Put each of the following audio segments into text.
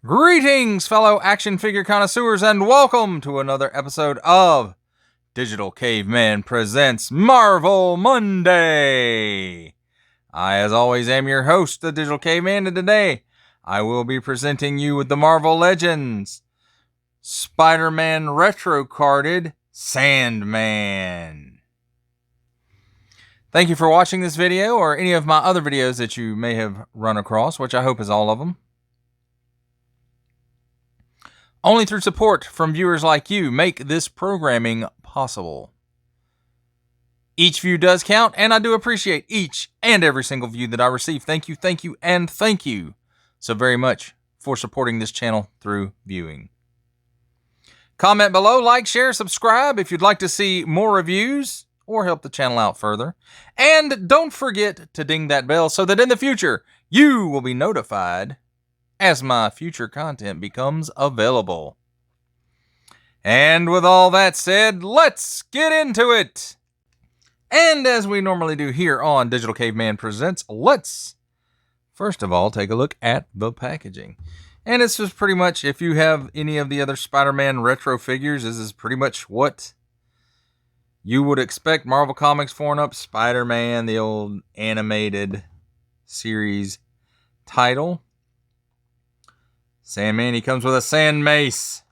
Greetings, fellow action figure connoisseurs, and welcome to another episode of Digital Caveman Presents Marvel Monday. I, as always, am your host, the Digital Caveman, and today I will be presenting you with the Marvel Legends Spider-Man retro-carded Sandman. Thank you for watching this video, or any of my other videos that you may have run across, which I hope is all of them. Only through support from viewers like you make this programming possible. Each view does count, and I do appreciate each and every single view that I receive. Thank you, and thank you so very much for supporting this channel through viewing. Comment below, like, share, subscribe if you'd like to see more reviews or help the channel out further. And don't forget to ding that bell so that in the future you will be notified as my future content becomes available. And with all that said, let's get into it. And as we normally do here on Digital Caveman Presents, let's first of all take a look at the packaging. And it's just pretty much, if you have any of the other Spider-Man retro figures, this is pretty much what you would expect. Marvel Comics 4-and-up Spider-Man, the old animated series title. Sandman, he comes with a sand mace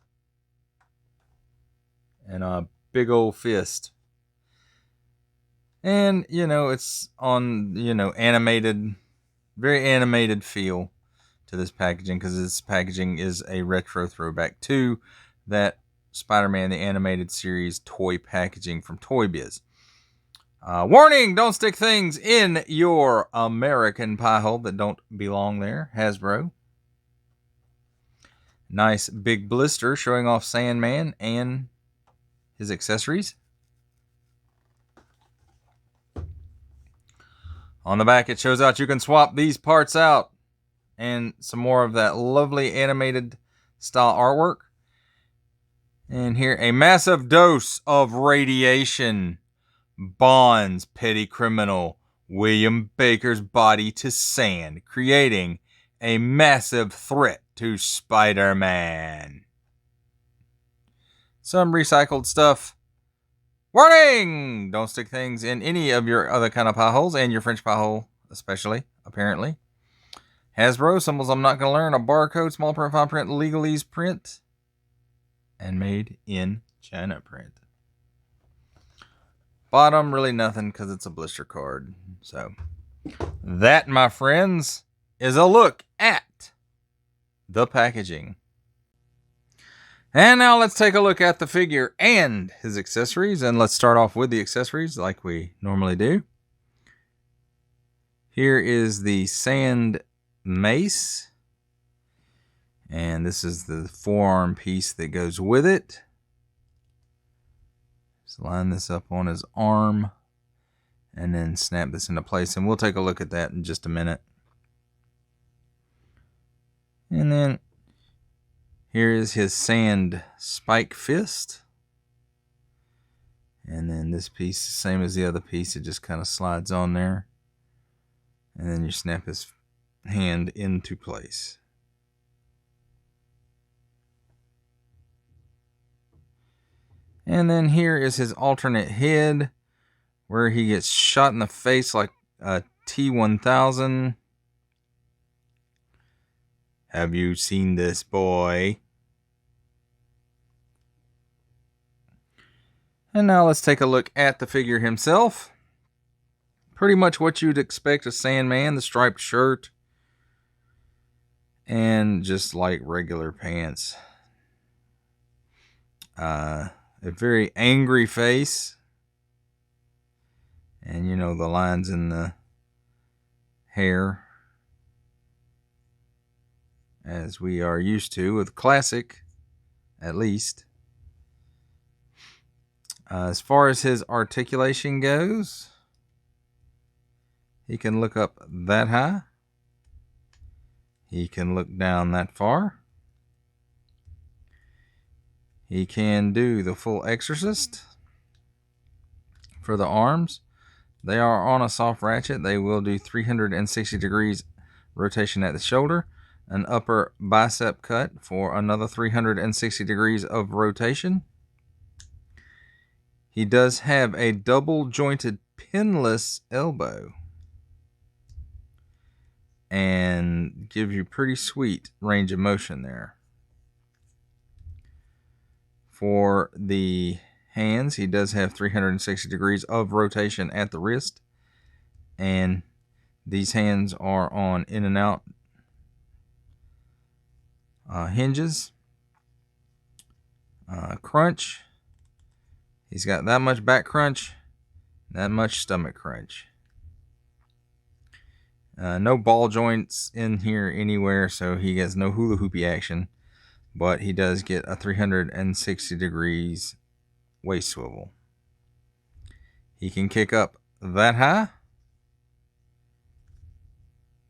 and a big old fist. And, it's on, animated, very animated feel to this packaging, because this packaging is a retro throwback to that Spider-Man the Animated Series toy packaging from Toy Biz. Warning, don't stick things in your American pie hole that don't belong there, Hasbro. Nice big blister showing off Sandman and his accessories. On the back, it shows out you can swap these parts out and some more of that lovely animated style artwork. And here, a massive dose of radiation bonds petty criminal William Baker's body to sand, creating a massive threat to Spider-Man. Some recycled stuff. Warning! Don't stick things in any of your other kind of pie holes, and your French pie hole especially, apparently. Hasbro, symbols I'm not going to learn, a barcode, small print, fine print, legalese print, and made in China print. Bottom, really nothing, because it's a blister card. So, that, my friends, is a look at the packaging. And now let's take a look at the figure and his accessories. And let's start off with the accessories like we normally do. Here is the sand mace. And this is the forearm piece that goes with it. Just line this up on his arm and then snap this into place. And we'll take a look at that in just a minute. And then here is his sand spike fist. And then this piece, same as the other piece, it just kind of slides on there. And then you snap his hand into place. And then here is his alternate head, where he gets shot in the face like a T-1000. Have you seen this, boy? And now let's take a look at the figure himself. Pretty much what you'd expect of Sandman, the striped shirt, and just like regular pants. A very angry face. And the lines in the hair, as we are used to with classic, at least. As far as his articulation goes, he can look up that high. He can look down that far. He can do the full exorcist for the arms. They are on a soft ratchet. They will do 360 degrees rotation at the shoulder. an upper bicep cut for another 360 degrees of rotation. He does have a double jointed pinless elbow and gives you pretty sweet range of motion there. For the hands, he does have 360 degrees of rotation at the wrist, and these hands are on in and out hinges. Crunch, he's got that much back crunch, that much stomach crunch. No ball joints in here anywhere, so he has no hula hoopy action, but he does get a 360 degrees waist swivel. He can kick up that high,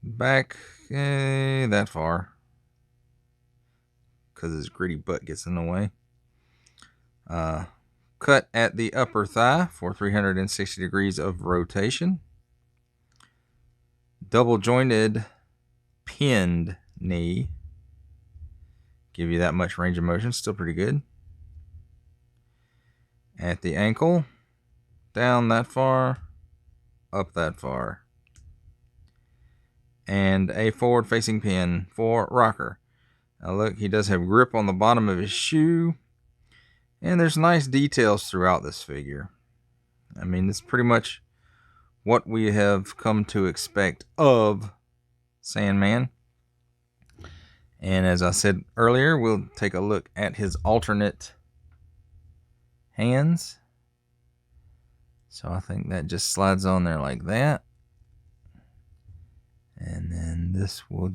back that far, because his gritty butt gets in the way. Cut at the upper thigh for 360 degrees of rotation. Double jointed pinned knee. Give you that much range of motion. Still pretty good. At the ankle. Down that far. Up that far. And a forward facing pin for rocker. Now look, he does have grip on the bottom of his shoe. And there's nice details throughout this figure. I mean, it's pretty much what we have come to expect of Sandman. And as I said earlier, we'll take a look at his alternate hands. So I think that just slides on there like that. And then this will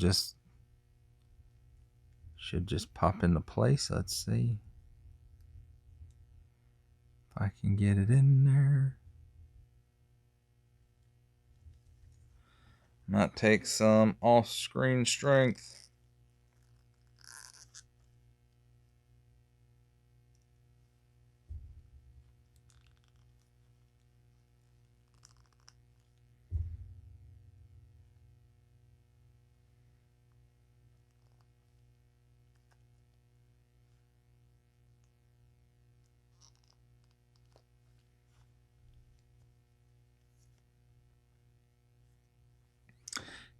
should just pop into place. Let's see if I can get it in there. Might take some off-screen strength.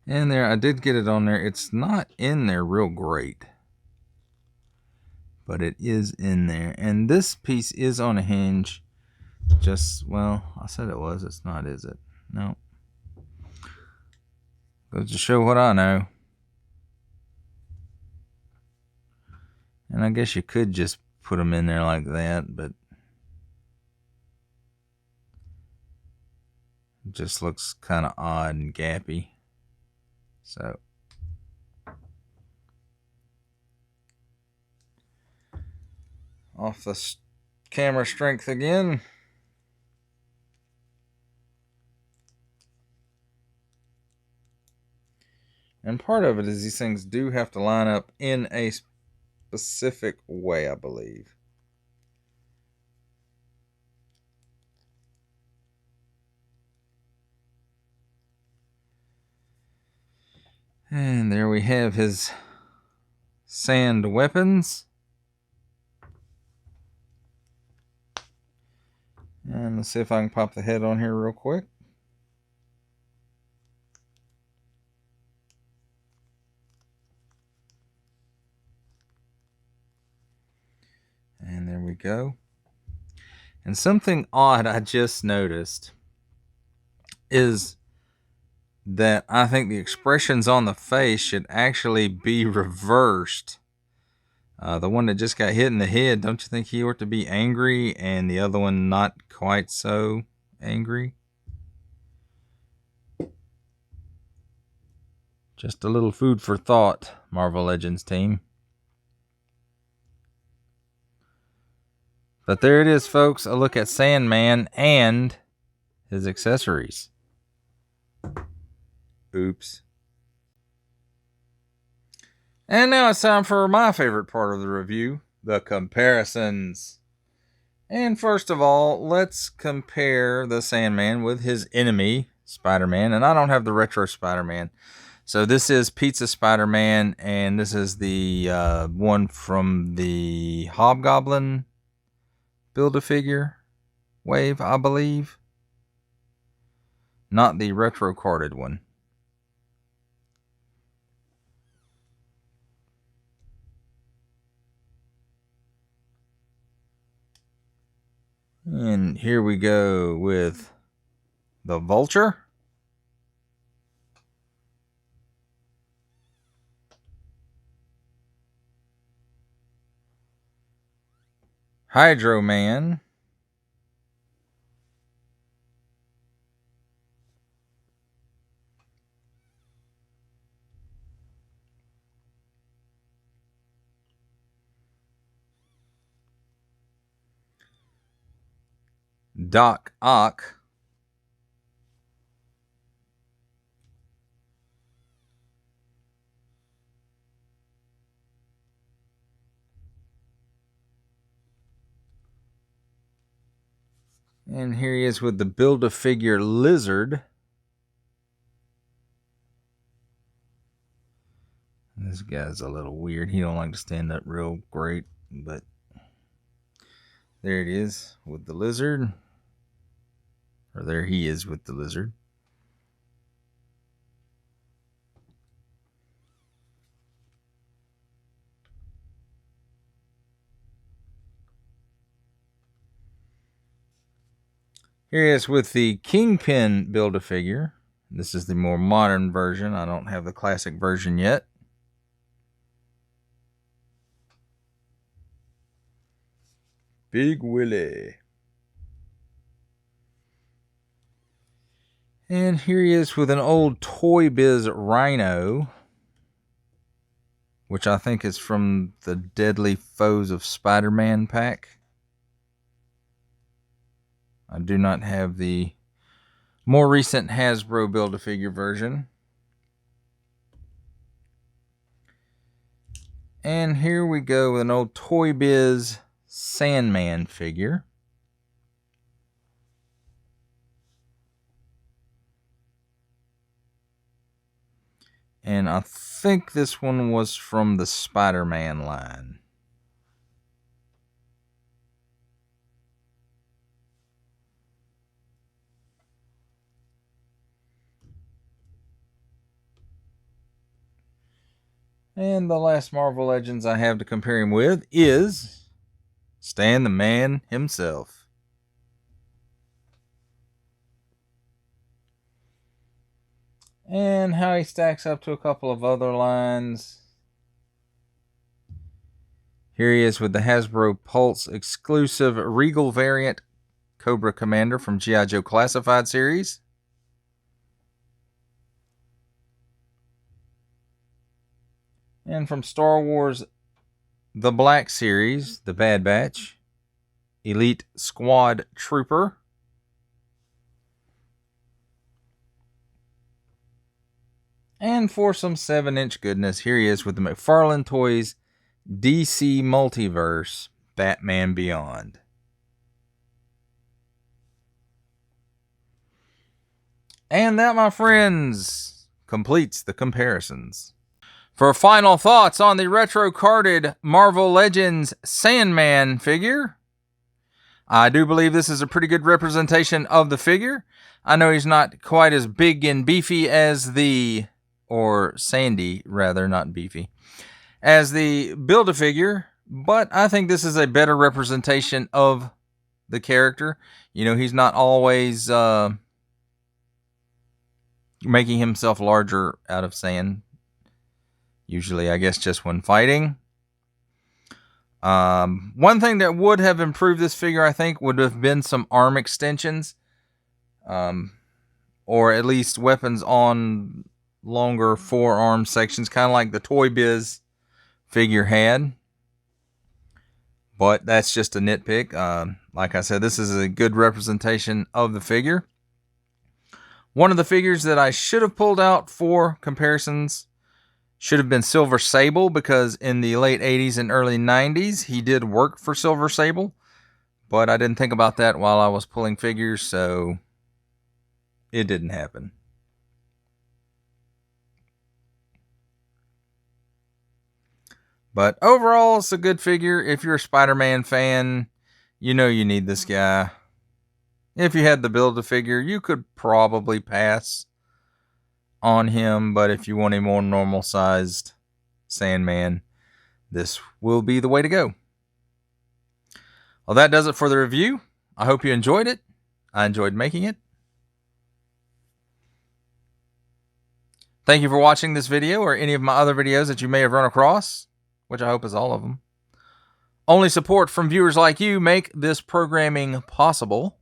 And there, I did get it on there. It's not in there real great, but it is in there. And this piece is on a hinge. Well, I said it was. It's not, is it? No. Goes to show what I know. And I guess you could just put them in there like that, but it just looks kind of odd and gappy. So off the camera strength again. And part of it is these things do have to line up in a specific way, I believe. And there we have his sand weapons. And let's see if I can pop the head on here real quick. And there we go. And something odd I just noticed is that I think the expressions on the face should actually be reversed. The one that just got hit in the head, don't you think he ought to be angry and the other one not quite so angry? Just a little food for thought, Marvel Legends team. But there it is, folks. A look at Sandman and his accessories. Oops. And now it's time for my favorite part of the review, the comparisons. And first of all, let's compare the Sandman with his enemy, Spider-Man. And I don't have the retro Spider-Man, So this is Pizza Spider-Man, and this is the one from the Hobgoblin Build-A-Figure wave, I believe. Not the retro-carded one. And here we go with the Vulture. Hydro Man. Doc Ock. And here he is with the Build-A-Figure Lizard. This guy's a little weird. He don't like to stand up real great, but there it is with the lizard. Or there he is with the lizard. Here he is with the Kingpin Build-A-Figure. This is the more modern version. I don't have the classic version yet. Big Willie. And here he is with an old Toy Biz Rhino, which I think is from the Deadly Foes of Spider-Man pack. I do not have the more recent Hasbro Build-A-Figure version. And here we go with an old Toy Biz Sandman figure. And I think this one was from the Spider-Man line. And the last Marvel Legends I have to compare him with is Stan the Man himself. And how he stacks up to a couple of other lines. Here he is with the Hasbro Pulse exclusive Regal variant Cobra Commander from G.I. Joe Classified series. And from Star Wars The Black Series, The Bad Batch, Elite Squad Trooper. And for some 7-inch goodness, here he is with the McFarlane Toys DC Multiverse Batman Beyond. And that, my friends, completes the comparisons. For final thoughts on the retro-carded Marvel Legends Sandman figure, I do believe this is a pretty good representation of the figure. I know he's not quite as big and beefy as or sandy, rather, not beefy, as the Build-A-Figure, but I think this is a better representation of the character. You know, he's not always making himself larger out of sand. Usually, I guess, just when fighting. One thing that would have improved this figure, I think, would have been some arm extensions. Or at least weapons on longer forearm sections, kind of like the Toy Biz figure had. But that's just a nitpick. Like I said, this is a good representation of the figure. One of the figures that I should have pulled out for comparisons should have been Silver Sable, because in the late 80s and early 90s, he did work for Silver Sable. But I didn't think about that while I was pulling figures, so it didn't happen. But overall, it's a good figure. If you're a Spider-Man fan, you know you need this guy. If you had the Build-A-Figure, you could probably pass on him. But if you want a more normal-sized Sandman, this will be the way to go. Well, that does it for the review. I hope you enjoyed it. I enjoyed making it. Thank you for watching this video or any of my other videos that you may have run across, which I hope is all of them. Only support from viewers like you make this programming possible.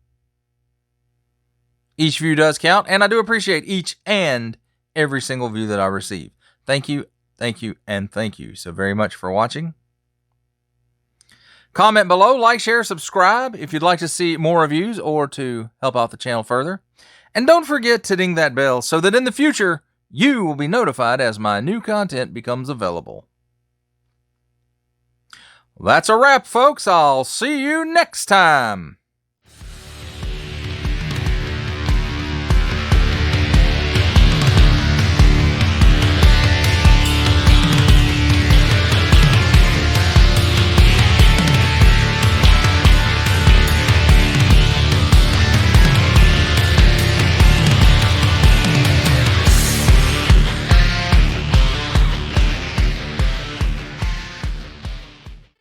Each view does count, and I do appreciate each and every single view that I receive. Thank you, and thank you so very much for watching. Comment below, like, share, subscribe if you'd like to see more reviews or to help out the channel further. And don't forget to ding that bell so that in the future, you will be notified as my new content becomes available. That's a wrap, folks. I'll see you next time.